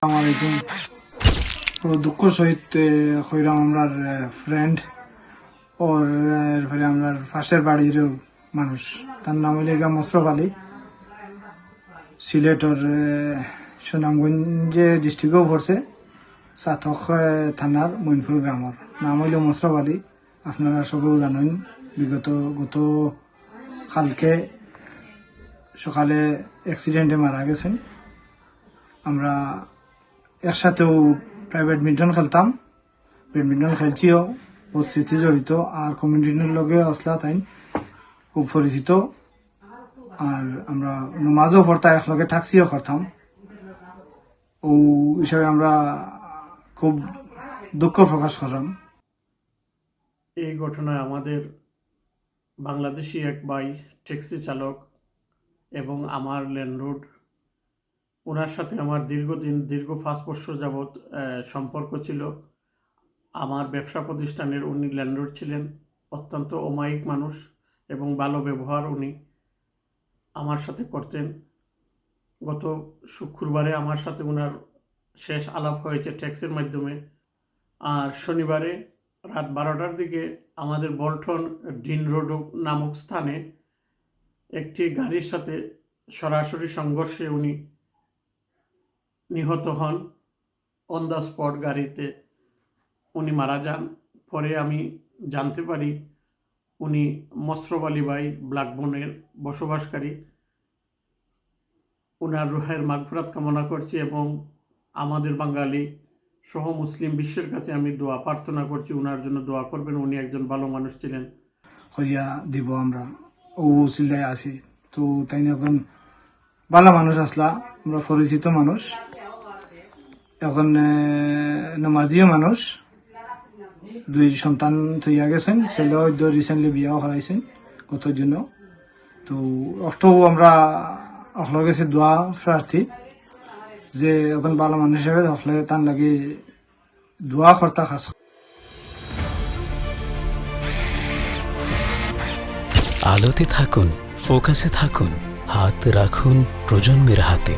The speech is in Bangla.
আসসালামাইকুম। দুঃখ সহিত হইলাম আমরার ফ্রেন্ড ওর এরপরে আমরা পাশের বাড়ির মানুষ, তার নাম হইলে মোশরফ আলী, সিলেটর সুনামগঞ্জে ডিস্ট্রিক্টও পড়ছে, সাতক থানার মইনপুর গ্রামের। নাম হইল মোশরফ আলী। আপনারা সবেও জানেন গত কালকে সকালে অ্যাক্সিডেন্টে মারা গেছেন। আমরা একসাথেও ব্যাডমিন্টন খেলতাম, ব্যাডমিন্টন খেলছিও, বহুত স্মৃতি জড়িত। আর কমিউনিটির লগে আসলা তাই খুব পরিচিত। আর আমরা নমাজও পড়তাম, একলগে থাকছিও করতাম। ও হিসাবে আমরা খুব দুঃখ প্রকাশ করলাম। এই ঘটনায় আমাদের বাংলাদেশি এক ভাই ট্যাক্সি চালক এবং আমার ল্যান্ডলর্ড, ওনার সাথে আমার দীর্ঘ 5 বছর যাবৎ সম্পর্ক ছিল। আমার ব্যবসা প্রতিষ্ঠানের উনি ল্যান্ডলর্ড ছিলেন। অত্যন্ত অমায়িক মানুষ এবং ভালো ব্যবহার উনি আমার সাথে করতেন। গত শুক্রবারে আমার সাথে ওনার শেষ আলাপ হয়েছে ট্যাক্সির মাধ্যমে। আর শনিবারে রাত 12টার দিকে আমাদের বল্টন ডিন রোড নামক স্থানে একটি গাড়ির সাথে সরাসরি সংঘর্ষে উনি নিহত হন। অন দ্য স্পট গাড়িতে উনি মারা যান। পরে আমি জানতে পারি উনি মোশরফ আলী ভাই ব্ল্যাকবোনের বসবাসকারী। ওনার রুহের মাগফিরাত কামনা করছি এবং আমাদের বাঙালি সহ মুসলিম বিশ্বের কাছে আমি দোয়া প্রার্থনা করছি, ওনার জন্য দোয়া করবেন। উনি একজন ভালো মানুষ ছিলেন। করিয়া দিব আমরা ও চিল্লাই আছি। তো তাই এখন ভালো মানুষ আসলা, আমরা পরিচিত মানুষ, এখন নমাজিও মানুষ। 2 সন্তান থইয়া গেছেন, ছেলে হয়তো রিসেন্টলি বিয়াও হারাইছেন গত জন্য। তো অষ্টও আমরা অখলো গেছে দোয়া প্রার্থী যে এখন ভালো মানুষ হিসেবে হলে তার লাগে দোয়া কর্তা খাস। আলোতে থাকুন, ফোকাসে থাকুন, হাত রাখুন প্রজন্মের হাতে।